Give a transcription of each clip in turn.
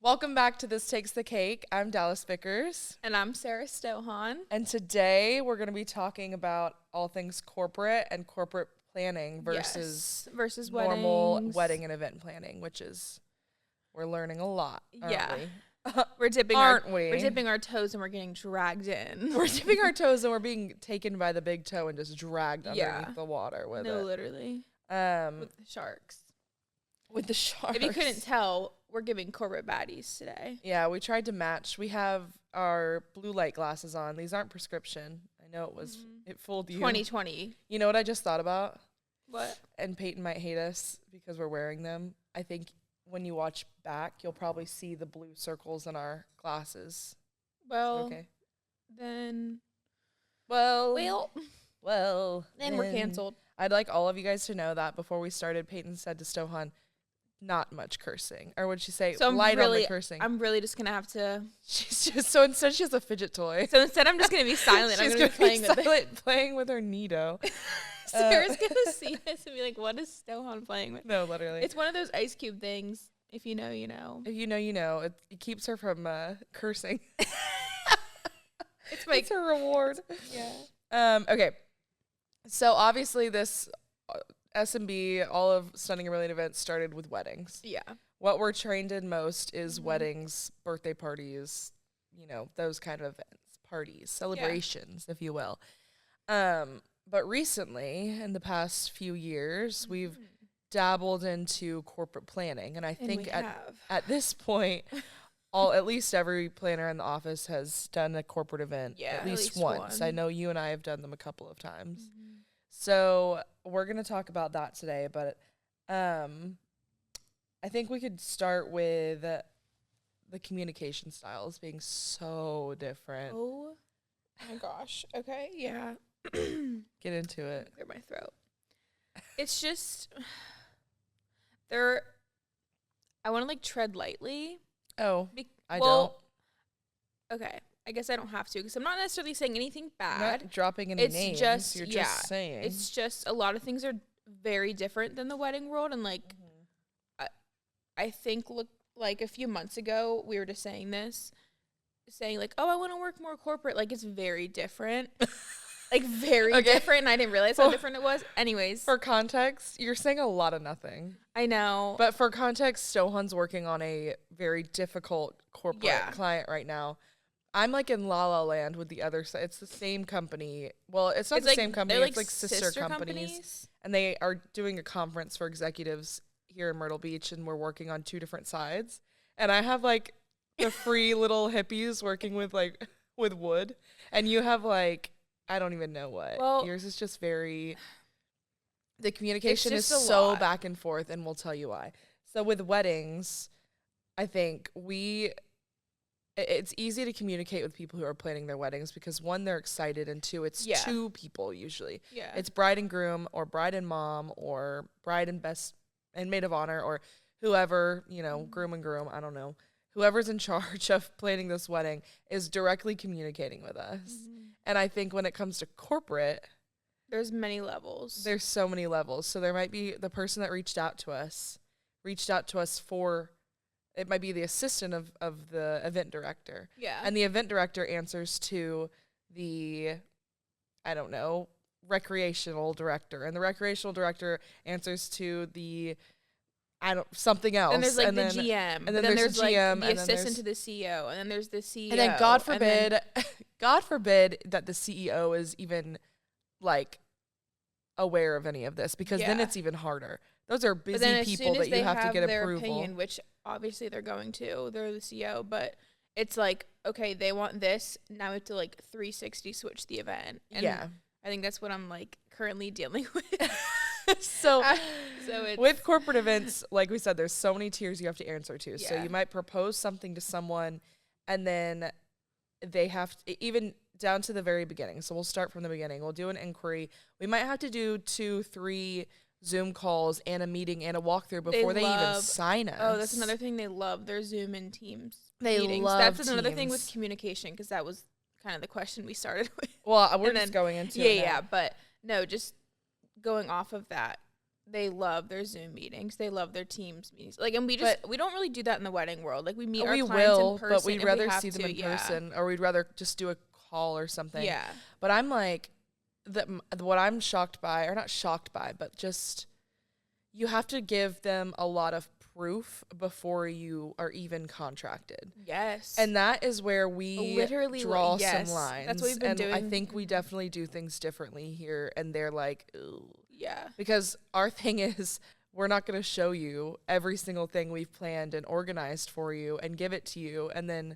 Welcome back to This Takes the Cake. I'm Dallas Vickers. And I'm Sarah Stohon. And today we're going to be talking about all things corporate and corporate planning versus normal weddings. wedding and event planning, which is, we're learning a lot, aren't we? We're dipping we? We're dipping our toes and we're getting dragged in. We're dipping our toes and we're being taken by the big toe and just dragged underneath the water with it. Literally. With the sharks. With the sharks. If you couldn't tell, we're giving corporate baddies today. Yeah, we tried to match. We have our blue light glasses on. These aren't prescription. I know it fooled you. 2020. You know what I just thought about? What? And Peyton might hate us because we're wearing them. I think when you watch back, you'll probably see the blue circles in our glasses. Well, okay. Then. Well, then we're canceled. I'd like all of you guys to know that before we started, Peyton said to Stohon, not much cursing. Or would she say light on the cursing? I'm really just going to have to. She's just, so instead she has a fidget toy. So instead I'm just going to be silent. She's I'm going to be playing with her Nido. Sarah's going to see this and be like, what is Stohon playing with? No, literally. It's one of those ice cube things. If you know, you know. If you know, you know. It keeps her from cursing. It's her reward. Yeah. Okay. So obviously this S&B, all of Stunning and Brilliant events started with weddings. Yeah. What we're trained in most is weddings, birthday parties, those kind of events, parties, celebrations, if you will. But recently, in the past few years, we've dabbled into corporate planning. And I think at this point, at least every planner in the office has done a corporate event at least once. One. I know you and I have done them a couple of times. So we're going to talk about that today, but I think we could start with the communication styles being so different. Oh my gosh. Okay, yeah. Get into it. Clear my throat. It's just I want to tread lightly. Oh, I don't. Okay. I guess I don't have to because I'm not necessarily saying anything bad. Not dropping any names. You're just saying. It's just a lot of things are very different than the wedding world. And I think a few months ago, we were just saying oh, I want to work more corporate. It's very different. Very different. And I didn't realize how different it was. Anyways. For context, you're saying a lot of nothing. I know. But for context, Stohan's working on a very difficult corporate client right now. I'm in La La Land with the other side. It's the same company. Well, it's not the same company. It's sister companies. And they are doing a conference for executives here in Myrtle Beach, and we're working on two different sides. And I have the free little hippies working with wood, and you have I don't even know what. Well, yours is just very. The communication is so back and forth, and we'll tell you why. So with weddings, I think it's easy to communicate with people who are planning their weddings because one, they're excited, and two, it's two people usually. Yeah. It's bride and groom or bride and mom or bride and best and maid of honor or whoever, groom and groom, I don't know. Whoever's in charge of planning this wedding is directly communicating with us. Mm-hmm. And I think when it comes to corporate, there's many levels. There's so many levels. So there might be the person that reached out to us for, it might be the assistant of the event director. Yeah. And the event director answers to the, I don't know, recreational director. And the recreational director answers to the, something else. And there's the GM. And then there's the GM. The assistant to the CEO. And then there's the CEO. And then God forbid that the CEO is even aware of any of this because then it's even harder. Those are busy people that you have to get their approval. Opinion, which obviously they're going to. They're the CEO, but it's okay, they want this. Now we have to 360 switch the event. And I think that's what I'm currently dealing with. So it's with corporate events, like we said, there's so many tiers you have to answer to. Yeah. So you might propose something to someone, and then they have to, even down to the very beginning. So we'll start from the beginning. We'll do an inquiry. We might have to do 2-3 Zoom calls and a meeting and a walkthrough before they even sign us. Oh, that's another thing they love. Their Zoom and Teams meetings. That's another thing with communication because that was kind of the question we started with. Well, we're just going into it now. Yeah, but no, just going off of that, they love their Zoom meetings. They love their Teams meetings. Like, and we don't really do that in the wedding world. Like, we meet our clients in person. But we'd rather see them in person, or we'd rather just do a call or something. Yeah. But I'm like, what I'm shocked by, or not shocked by, but just you have to give them a lot of proof before you are even contracted. Yes. And that is where we literally draw some lines. That's what we've been doing. I think we definitely do things differently here, and they're like, ooh. Yeah. Because our thing is, we're not going to show you every single thing we've planned and organized for you and give it to you, and then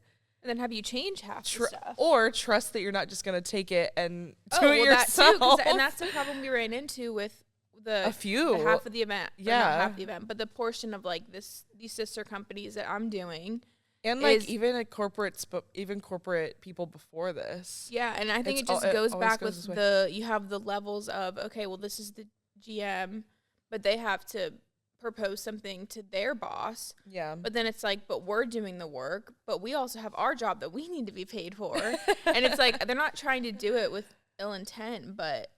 have you change half the stuff. Or trust that you're not just going to take it and do it yourself. That too, and that's the problem we ran into with the half of the event. Yeah. Not half the event, but the portion of like these sister companies that I'm doing. And like even at corporates, but even corporate people before this. Yeah, and I think it just goes back with you have the levels of, okay, well, this is the GM, but they have to propose something to their boss. Yeah. But then it's like, but we're doing the work, but we also have our job that we need to be paid for. And it's like, they're not trying to do it with ill intent, but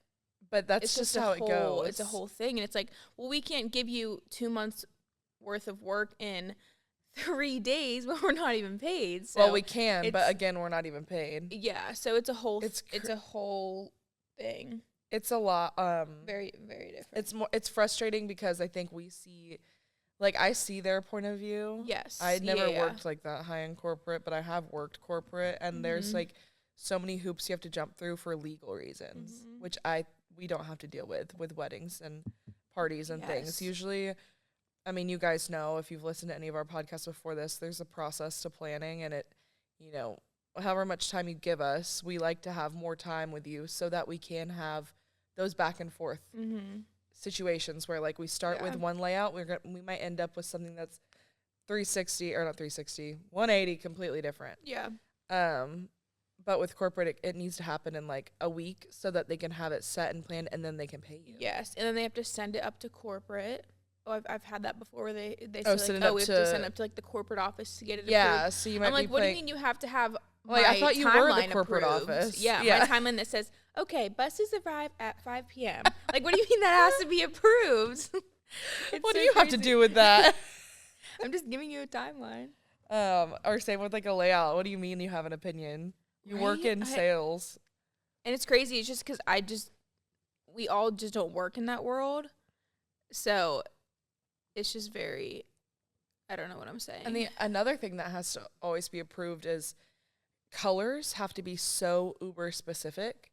that's just how it goes. It's a whole thing. And it's like, well, we can't give you 2 months worth of work in 3 days when we're not even paid. So well, we can, but again, we're not even paid. Yeah. So it's a whole, it's a whole thing. It's a lot. Very, very different. It's frustrating because I think we see, like, I see their point of view. Yes. I never worked like that high end corporate, but I have worked corporate, and there's like so many hoops you have to jump through for legal reasons, which we don't have to deal with weddings and parties and things. Usually, I mean, you guys know, if you've listened to any of our podcasts before this, there's a process to planning, and however much time you give us, we like to have more time with you so that we can have those back and forth situations where, like, we start with one layout, we might end up with something that's 180, completely different. Yeah. But with corporate, it needs to happen in like a week so that they can have it set and planned, and then they can pay you. Yes, and then they have to send it up to corporate. Oh, I've had that before where they say, like, we have to send it up to like the corporate office to get it approved. Yeah, so you might I'm like, what do you mean you have to have like, I thought you were the corporate approved? office. Yeah, my timeline that says, okay, buses arrive at 5 p.m. Like, what do you mean that has to be approved? What do you have to do with that? I'm just giving you a timeline. Or same with like a layout. What do you mean you have an opinion? You work in sales. And it's crazy. It's just because we all just don't work in that world. So it's just very, I don't know what I'm saying. And another thing that has to always be approved is colors have to be so uber specific.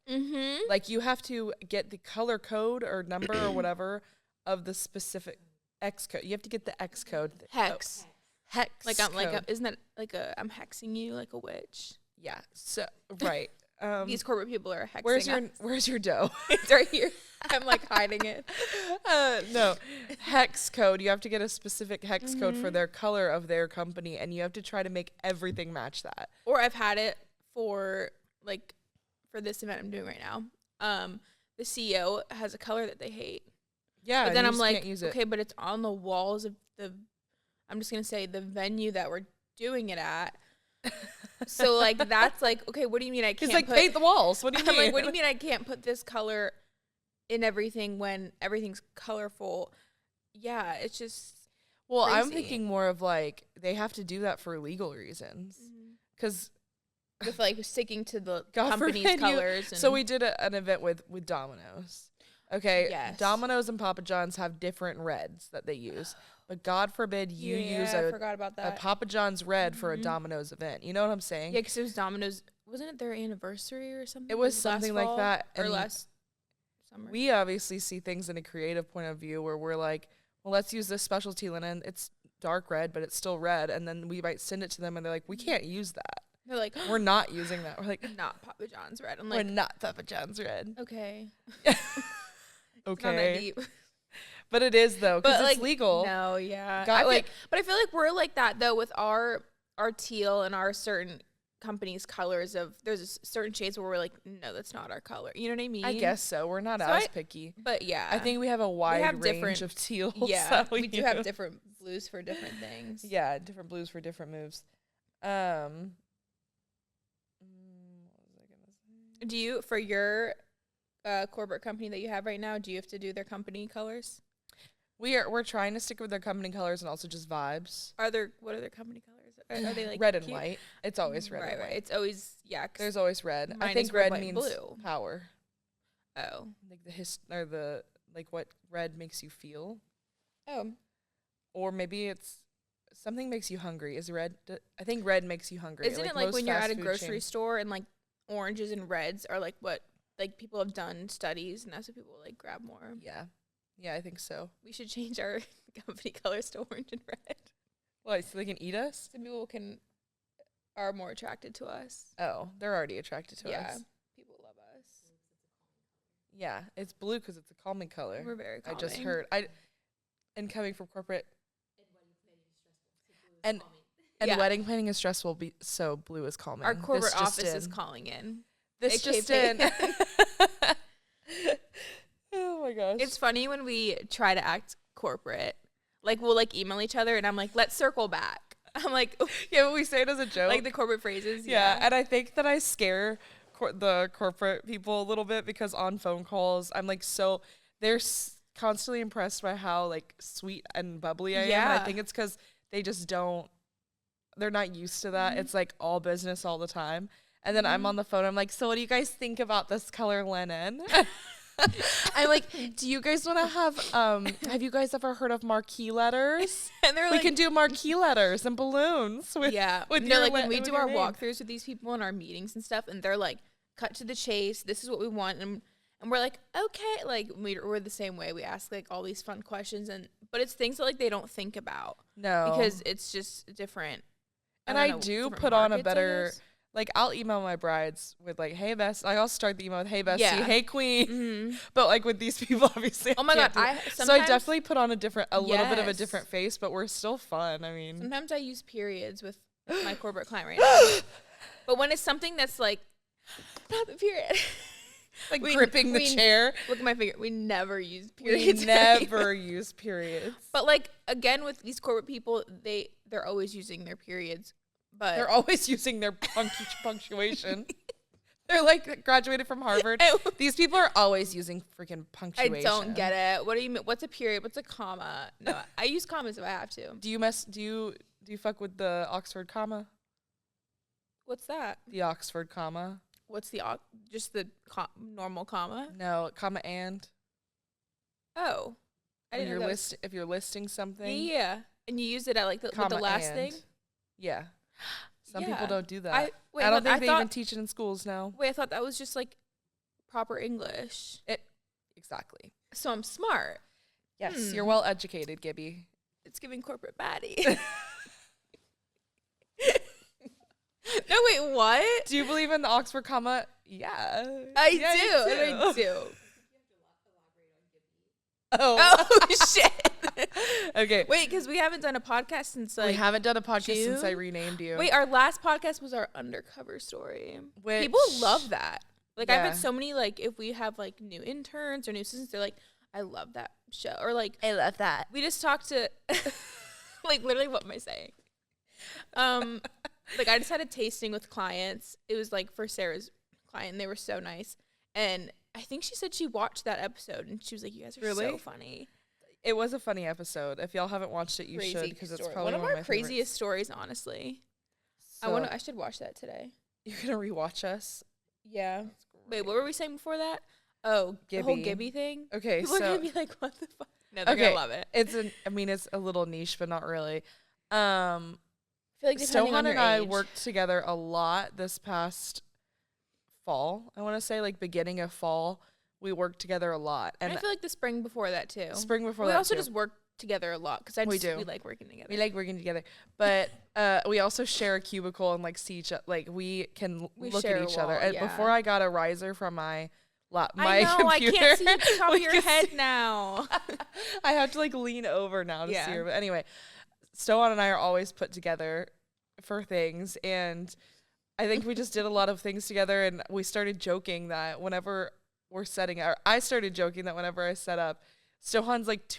Like, you have to get the color code or number or whatever of the specific X code. You have to get the X code. Hex. Hex. Like, I'm code. Isn't that like I'm hexing you like a witch? Yeah. So right. These corporate people are hexing. Where's your dough? It's right here. I'm like hiding it. No, hex code. You have to get a specific hex code for their color of their company, and you have to try to make everything match that. Or I've had it for this event I'm doing right now. The CEO has a color that they hate. Yeah. But then I'm like, okay, but it's on the walls of I'm just gonna say the venue that we're doing it at. So like that's like, okay, what do you mean I can't? It's like paint the walls. What do you mean? I'm like, what do you mean I can't put this color in everything when everything's colorful? Yeah, it's just crazy. I'm thinking more of like they have to do that for legal reasons, because with like sticking to the company's colors. So we did an event with Domino's. Okay, yes. Domino's and Papa John's have different reds that they use. But God forbid you use I forgot about that. a Papa John's red for a Domino's event. You know what I'm saying? Yeah, because it was Domino's. Wasn't it their anniversary or something? It was something like that. Or last summer. We obviously see things in a creative point of view where we're like, well, let's use this specialty linen. It's dark red, but it's still red. And then we might send it to them, and they're like, we can't use that. They're like, we're not using that. We're like, not Papa John's red. I'm like, we're not Papa John's red. Okay. Okay. It's not that deep. But it is though, because it's legal. No, yeah. But I feel like we're like that though with our teal and our certain companies' colors. There's certain shades where we're like, no, that's not our color. You know what I mean? I guess so. We're not as picky. But yeah, I think we have a wide range of teals. Yeah, we do have different blues for different things. Yeah, different blues for different moves. What was I gonna say? Do you, for your corporate company that you have right now, do you have to do their company colors? We're trying to stick with their company colors and also just vibes. What are their company colors? Are they like red and white? It's always red and white. Right. It's always, There's always red. I think red means blue. Power. Oh. Like like what red makes you feel. Oh. Or maybe it's something makes you hungry. Is red? I think red makes you hungry. Isn't it like when you're at a grocery store and like oranges and reds are like what like people have done studies and that's what people like grab more. Yeah, I think so. We should change our company colors to orange and red. Why, so they can eat us? So people are more attracted to us. Oh, they're already attracted to us. Yeah, people love us. Yeah, it's blue because it's a calming color. We're very calming. I just heard. And coming from corporate. And wedding planning is stressful. So blue is calming. Our corporate office is calling in. This just in. Oh my gosh. It's funny when we try to act corporate. Like we'll like email each other and I'm like, let's circle back. I'm like, yeah, but we say it as a joke. Like the corporate phrases. Yeah. And I think that I scare the corporate people a little bit because on phone calls, I'm like, they're constantly impressed by how like sweet and bubbly I am. And I think it's because they just they're not used to that. It's like all business all the time. And then I'm on the phone. I'm like, so what do you guys think about this color linen? I'm like, do you guys want to have you guys ever heard of marquee letters? And they're like, we can do marquee letters and balloons. With like when we do our walkthroughs with these people in our meetings and stuff, and they're like, cut to the chase. This is what we want. And we're like, okay. Like we're the same way. We ask like all these fun questions, but it's things that like they don't think about. No. Because it's just different. And I do put on a better... Like, I'll email my brides with, like, hey, Bess. I'll start the email with, hey, Bessie, hey, Queen. Mm-hmm. But, like, with these people, obviously, oh, my God. So I definitely put on a little bit of a different face, but we're still fun. I mean. Sometimes I use periods with my corporate client right now. But when it's something that's, like, not the period. Like, gripping the chair. Look at my finger. We never use periods. We never use periods. But, like, again, with these corporate people, they're always using their periods. But they're always using their punctuation. They're like graduated from Harvard. These people are always using freaking punctuation. I don't get it. What do you mean? What's a period? What's a comma? No, I use commas if I have to. Do you fuck with the Oxford comma? What's that? The Oxford comma. What's just the normal comma? No, comma and. Oh, I didn't know if you're listing something. Yeah, and you use it at like with the last thing. Yeah. Some people don't do that. I don't think they even teach it in schools now. Wait, I thought that was just like proper English. Exactly. So I'm smart. Yes, you're well educated, Gibby. It's giving corporate baddie. No, wait, what? Do you believe in the Oxford comma? Yeah. I do. Oh shit. Okay. Wait, because we haven't done a podcast since like we haven't done a podcast June? Since I renamed you. Wait, our last podcast was our undercover story. People love that. Like I've had so many like if we have like new interns or new assistants, they're like, I love that show. Or like I love that. We just talked to like literally what am I saying? Like I just had a tasting with clients. It was like for Sarah's client and they were so nice. And I think she said she watched that episode and she was like, you guys are so funny. It was a funny episode. If y'all haven't watched it, you should because it's probably one of our craziest stories, honestly. So, I should watch that today. You're going to rewatch us? Yeah. Wait, what were we saying before that? Oh, Gibby. The whole Gibby thing? Okay, people are going to be like, what the fuck? No, they're going to love it. It's a little niche, but not really. I feel like Stohon and I worked together a lot this past fall. I want to say like beginning of fall. We worked together a lot. And I feel like the spring before that too. We also just work together a lot because we like working together. We like working together. But we also share a cubicle and like see each other. Like we can look at each other. And before I got a riser from my computer. I can't see the top of your head now. I have to like lean over now to see her. But anyway, Stohon and I are always put together for things. And I think we just did a lot of things together. And we started joking that whenever I started joking that whenever I set up, Stohon's like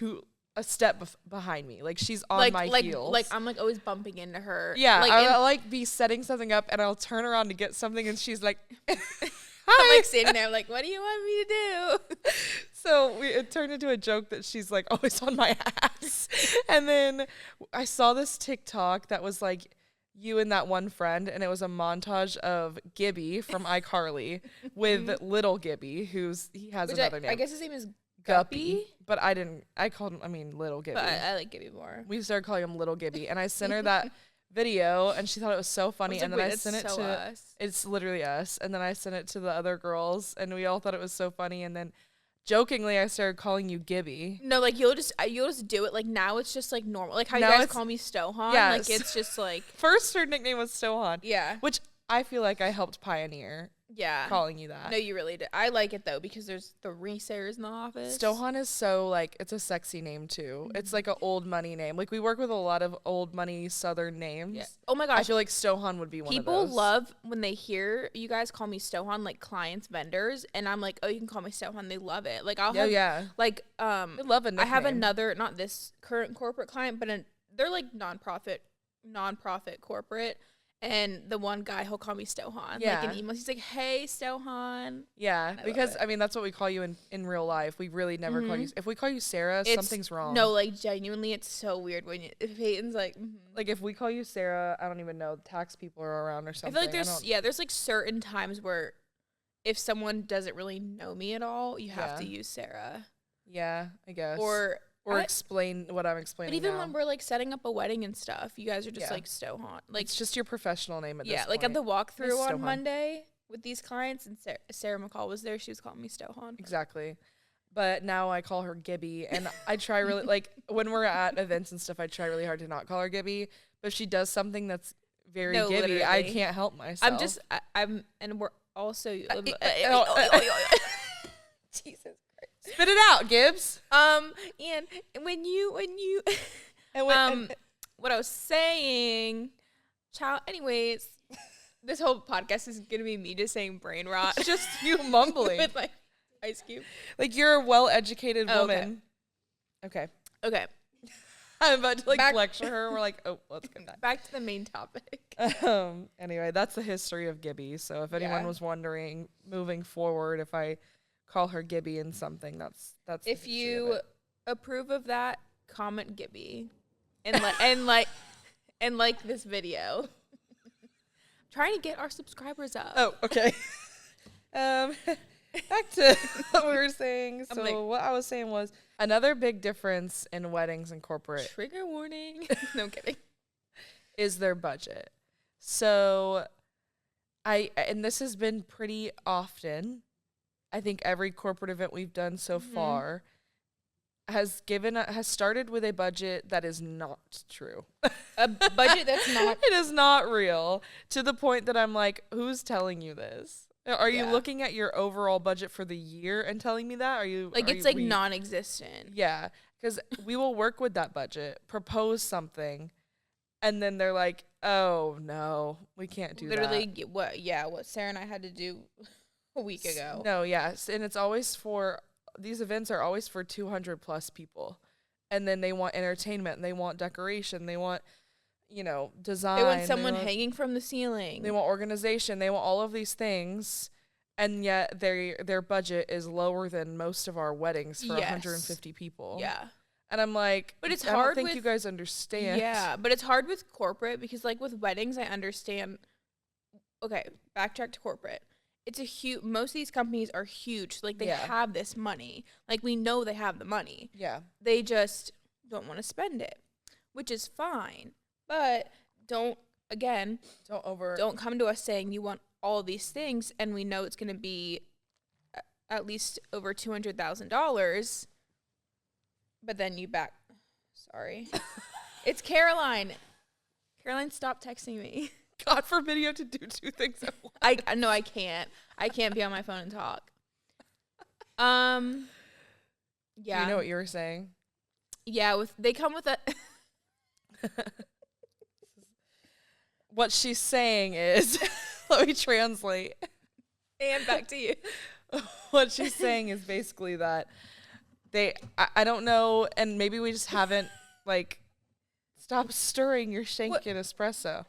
a step behind me. Like she's on my heels. Like I'm like always bumping into her. Yeah. I'll like be setting something up and I'll turn around to get something and she's like, I'm like standing there, like, what do you want me to do? So it turned into a joke that she's like always on my ass. And then I saw this TikTok that was like you and that one friend, and it was a montage of Gibby from iCarly with little Gibby, he has another name. I guess his name is Guppy, but I called him, little Gibby. But I like Gibby more. We started calling him little Gibby, and I sent her that video, and she thought it was so funny, and then I sent it to us. It's literally us, and then I sent it to the other girls, and we all thought it was so funny, and then jokingly I started calling you Gibby. No, like you'll just do it. Like now it's just like normal. Like how now you guys call me Stohon. Yeah, like it's just like first her nickname was Stohon. Yeah, which I feel like I helped pioneer. Yeah, calling you that. No, you really did. I like it though because there's 3 Sarahs in the office. Stohon is so like it's a sexy name too. Mm-hmm. It's like an old money name. Like we work with a lot of old money Southern names. Yeah. Oh my gosh, I feel like Stohon would be one of those. People love when they hear you guys call me Stohon, like clients, vendors, and I'm like, oh, you can call me Stohon. They love it. Like I'll have like they love a nickname. I have another, not this current corporate client, but they're like nonprofit corporate. And the one guy, he'll call me Stohon. Yeah. Like in emails, he's like, hey, Stohon. Yeah, because, I mean, that's what we call you in real life. We really never call you. If we call you Sarah, something's wrong. No, like, genuinely, it's so weird when if Peyton's like. Mm-hmm. Like, if we call you Sarah, I don't even know, tax people are around or something. I feel like there's like certain times where if someone doesn't really know me at all, you have to use Sarah. Yeah, I guess. Or explain what I'm explaining. But even when we're like setting up a wedding and stuff, you guys are just like Stohon. Like it's just your professional name at this point. Yeah, like at the walkthrough on Monday with these clients, and Sarah McCall was there. She was calling me Stohon. Exactly. But now I call her Gibby, and I try really like when we're at events and stuff. I try really hard to not call her Gibby. But if she does something that's very Gibby, literally. I can't help myself. And we're also. Jesus. Spit it out, Gibbs. And when you what I was saying, child. Anyways, this whole podcast is gonna be me just saying brain rot. It's just you mumbling with my Ice Cube. Like you're a well-educated woman. Okay. I'm about to lecture her. We're like, oh, let's get that. Back to the main topic. Anyway, that's the history of Gibby. So if anyone was wondering, moving forward, if I call her Gibby in something, that's if you approve of that, comment Gibby and like this video. I'm trying to get our subscribers up. Oh, okay. Back to what we were saying. So what I was saying was another big difference in weddings and corporate. Trigger warning. No, I'm kidding. Is their budget. So and this has been pretty often. I think every corporate event we've done so far has started with a budget that is not true. A budget that's not. It is not real, to the point that I'm like, who's telling you this? Are you looking at your overall budget for the year and telling me that? Non-existent. Yeah, because we will work with that budget, propose something, and then they're like, oh no, we can't do that. Literally, what Sarah and I had to do a week ago. No, yes. And it's always these events are always for 200 plus people. And then they want entertainment, and they want decoration, they want, design. They want someone hanging from the ceiling. They want organization, they want all of these things. And yet their budget is lower than most of our weddings for 150 people. Yeah. And I'm like, but it's hard. I don't think you guys understand. Yeah, but it's hard with corporate because like with weddings, I understand. Okay, backtrack to corporate. It's most of these companies are huge. Like, they have this money. Like, we know they have the money. Yeah. They just don't want to spend it, which is fine. But don't come to us saying you want all of these things, and we know it's going to be at least over $200,000. But then sorry. It's Caroline. Caroline, stop texting me. God forbid you have to do 2 things at once. I can't. I can't be on my phone and talk. Yeah. You know what you were saying? Yeah, they come with a What she's saying is, let me translate. And back to you. What she's saying is basically that I don't know, and maybe we just haven't stop stirring your Shankin espresso.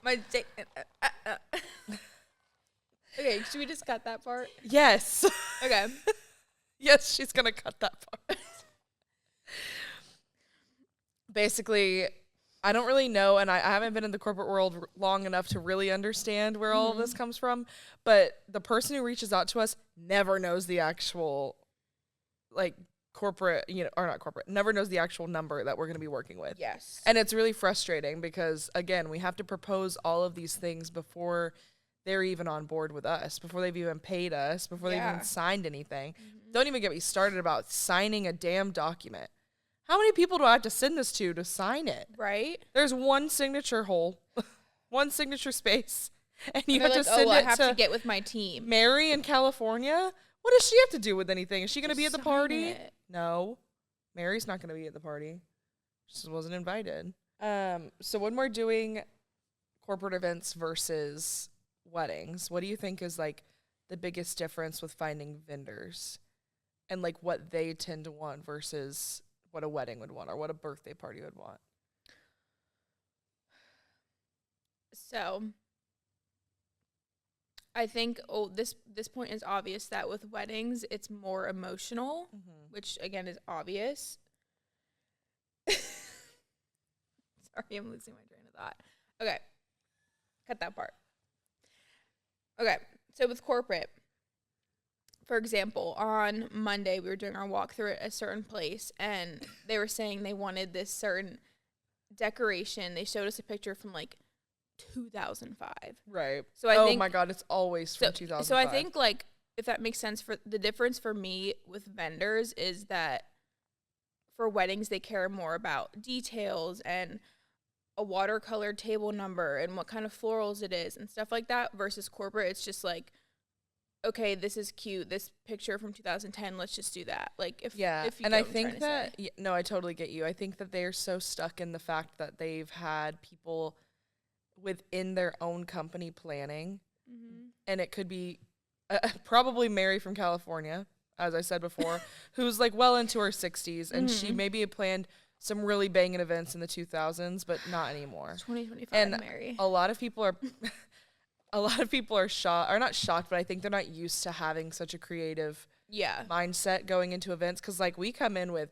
Okay, should we just cut that part? Yes. Okay. Yes, she's going to cut that part. Basically, I don't really know, and I haven't been in the corporate world long enough to really understand where all of this comes from, but the person who reaches out to us never knows the actual, like, corporate, or not corporate, never knows the actual number that we're going to be working with. Yes. And it's really frustrating because, again, we have to propose all of these things before they're even on board with us, before they've even paid us, before they've even signed anything. Don't even get me started about signing a damn document. How many people do I have to send this to sign it? Right? There's one signature hole, one signature space, and you have to send it I have to get with my team. Mary in California? What does she have to do with anything? Is she going to be at the party? No. Mary's not going to be at the party. She just wasn't invited. So when we're doing corporate events versus weddings, what do you think is like the biggest difference with finding vendors and like what they tend to want versus what a wedding would want or what a birthday party would want? So I think this point is obvious that with weddings it's more emotional, which again is obvious. Sorry, I'm losing my train of thought. Okay. Cut that part. Okay. So with corporate, for example, on Monday we were doing our walkthrough at a certain place and they were saying they wanted this certain decoration. They showed us a picture from like 2005. Right. So I think, my God, it's always from 2005. So I think like if that makes sense, for the difference for me with vendors is that for weddings they care more about details and a watercolored table number and what kind of florals it is and stuff like that, versus corporate it's just like, okay, this is cute, this picture from 2010, let's just do that. Like if you and I think that no, I totally get you. I think that they're so stuck in the fact that they've had people within their own company planning, and it could be probably Mary from California, as I said before, who's like well into her 60s, and she maybe had planned some really banging events in the 2000s, but not anymore. 2025, and Mary. A lot of people are shocked, or not shocked, but I think they're not used to having such a creative mindset going into events, because like we come in with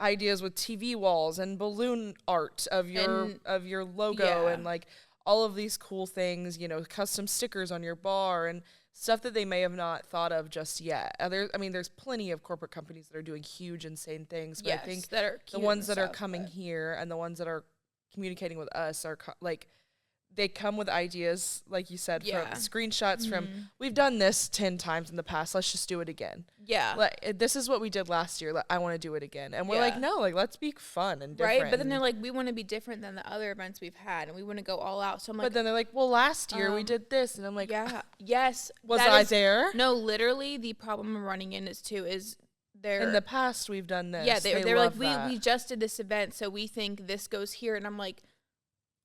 ideas with TV walls and balloon art of your logo and like all of these cool things, custom stickers on your bar and stuff that they may have not thought of just yet. There's plenty of corporate companies that are doing huge, insane things, but I think that are the ones that are coming here and the ones that are communicating with us are they come with ideas, like you said, from screenshots from, we've done this 10 times in the past, let's just do it again. Yeah. Like, this is what we did last year, I want to do it again. And we're like, no, like, let's be fun and different. Right, but then they're like, we want to be different than the other events we've had, and we want to go all out. So I'm like, but then they're like, well, last year we did this. And I'm like, yes. Was I there? No, literally, the problem I'm running in is in the past, we've done this. Yeah, they're like, we just did this event, so we think this goes here. And I'm like,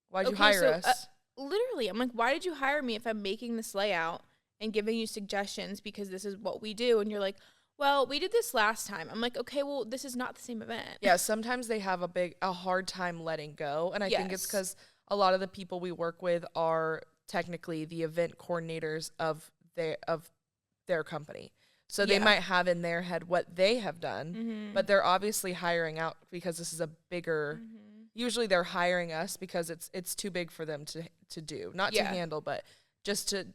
why'd you hire us? Literally, I'm like, why did you hire me if I'm making this layout and giving you suggestions because this is what we do? And you're like, well, we did this last time. I'm like, okay, well, this is not the same event. Yeah, sometimes they have a hard time letting go. And I think it's because a lot of the people we work with are technically the event coordinators of their company. So they might have in their head what they have done, but they're obviously hiring out because this is a bigger... Usually they're hiring us because it's too big for them to do. Not to handle, but just to,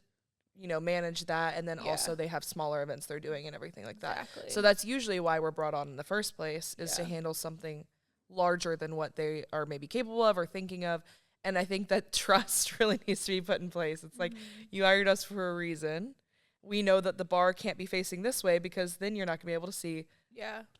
manage that. And then also they have smaller events they're doing and everything like that. So that's usually why we're brought on in the first place, is to handle something larger than what they are maybe capable of or thinking of. And I think that trust really needs to be put in place. It's like, you hired us for a reason. We know that the bar can't be facing this way because then you're not going to be able to see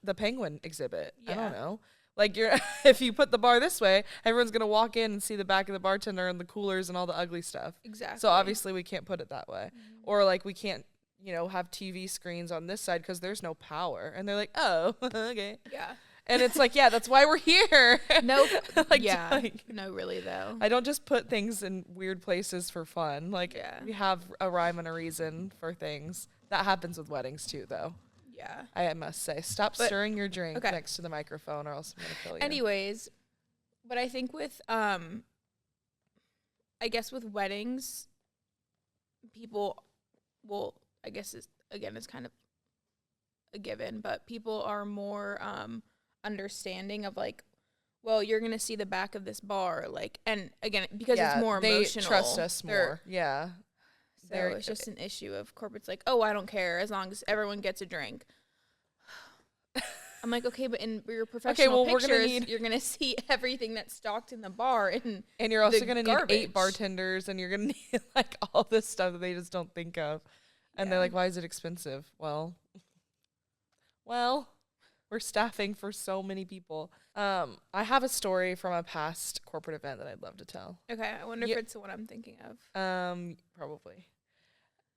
the penguin exhibit. I don't know. Like, if you put the bar this way, everyone's going to walk in and see the back of the bartender and the coolers and all the ugly stuff. Exactly. So obviously we can't put it that way. Or like we can't, have TV screens on this side because there's no power. And they're like, oh, okay. Yeah. And it's like, that's why we're here. No. No, really though. I don't just put things in weird places for fun. Like we have a rhyme and a reason for things. That happens with weddings too, though. Yeah, I must say, stop stirring your drink next to the microphone, or else I'm gonna kill you. Anyways, but I think with I guess with weddings, people well, I guess it's kind of a given, but people are more understanding of like, well, you're gonna see the back of this bar, like, and again, because it's more emotional, they trust us more. Yeah. So it's just an issue of corporate's like, oh, I don't care as long as everyone gets a drink. I'm like, okay, but in your professional pictures, you're gonna see everything that's stocked in the bar, and you're also gonna need 8 bartenders, and you're gonna need like all this stuff that they just don't think of, and they're like, why is it expensive? Well, we're staffing for so many people. I have a story from a past corporate event that I'd love to tell. Okay, I wonder if it's the one I'm thinking of. Probably.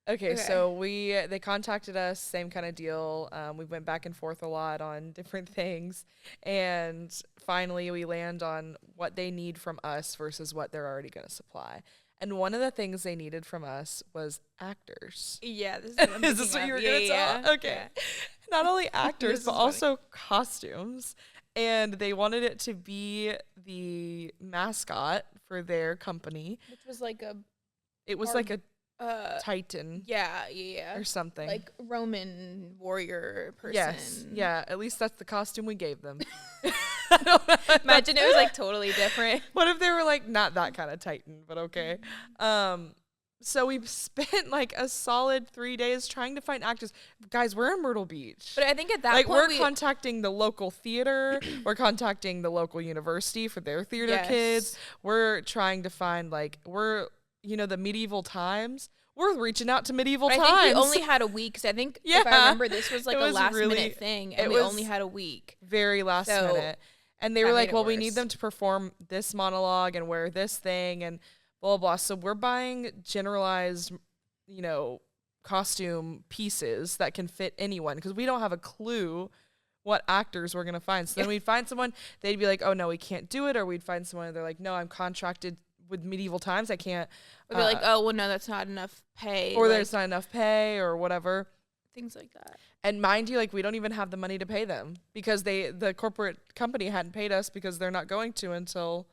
Okay, so they contacted us, same kind of deal. We went back and forth a lot on different things, and finally we land on what they need from us versus what they're already going to supply. And one of the things they needed from us was actors. Yeah, this is what I'm Is this what you were going to tell? Okay. Yeah. Not only actors, but also costumes. And they wanted it to be the mascot for their company. Which was like a... It was like a Titan. Yeah. Or something. Like Roman warrior person. Yes. Yeah, at least that's the costume we gave them. Imagine it was like totally different. What if they were like not that kind of Titan, but okay. So we spent like a solid 3 days trying to find actors. Guys, we're in Myrtle Beach. But I think at that point we're contacting the local theater. We're contacting the local university for their theater kids. We're trying to find the medieval times. We're reaching out to medieval times. I think we only had a week. Cause I think if I remember, this was like a last minute thing, and we only had a week. Very last minute. And they were like, well, we need them to perform this monologue and wear this thing and blah, blah, blah. So we're buying generalized, costume pieces that can fit anyone because we don't have a clue what actors we're going to find. So then we'd find someone, they'd be like, oh, no, we can't do it. Or we'd find someone and they're like, no, I'm contracted with medieval times. I can't. Or they're like, oh, well, no, that's not enough pay. Or there's not enough pay or whatever. Things like that. And mind you, we don't even have the money to pay them because the corporate company hadn't paid us because they're not going to until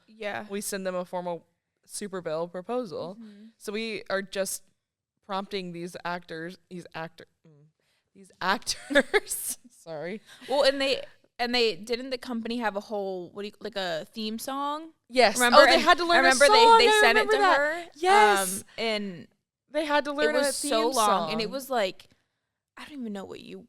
we send them a formal super bill proposal. Mm-hmm. So we are just prompting these actors. Sorry. Well, and they didn't the company have a whole a theme song? Yes. Remember? They had to learn a song. They sent it to her. Yes. And they had to learn a theme song. It was so long, and it was like, I don't even know what you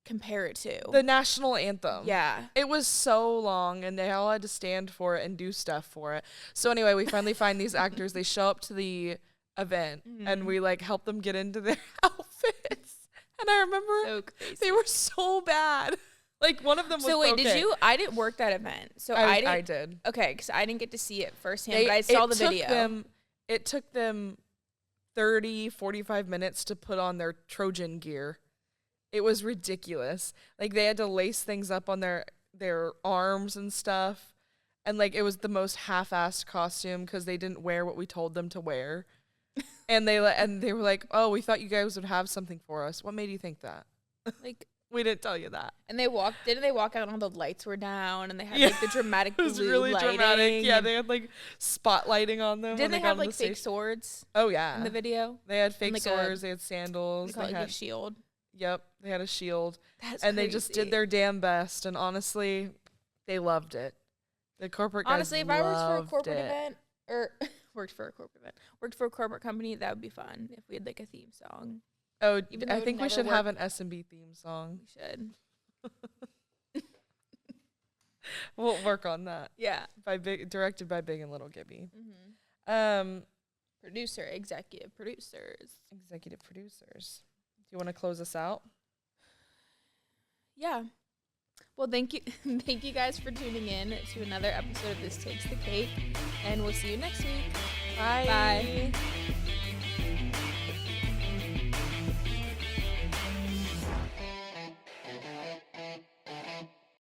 compare it to. The national anthem. Yeah. It was so long, and they all had to stand for it and do stuff for it. So anyway, we finally find these actors. They show up to the event, and we help them get into their outfits. And I remember they were so bad. One of them was so wait, did you? I didn't work that event, so I did. Okay, because I didn't get to see it firsthand, but I saw the video. It took them 30, 45 minutes to put on their Trojan gear. It was ridiculous. They had to lace things up on their arms and stuff. And it was the most half-assed costume because they didn't wear what we told them to wear. and they were like, oh, we thought you guys would have something for us. What made you think that? We didn't tell you that. And didn't they walk out and all the lights were down and they had the dramatic blue lighting? It was really dramatic. Yeah, they had spotlighting on them. Didn't they have fake swords? Oh yeah. In the video? They had fake swords, they had sandals. They had a shield. Yep, they had a shield. That's and crazy. They just did their damn best, and honestly, they loved it. The corporate guys honestly, if I worked for a corporate event or worked for a corporate company, that would be fun if we had a theme song. Oh, I think we should have an S&B theme song. We should. We'll work on that. Yeah. Directed by Big and Little Gibby. Mm-hmm. Executive producers. Do you want to close us out? Yeah. Well, thank you. Thank you guys for tuning in to another episode of This Takes the Cake. And we'll see you next week. Bye. Bye.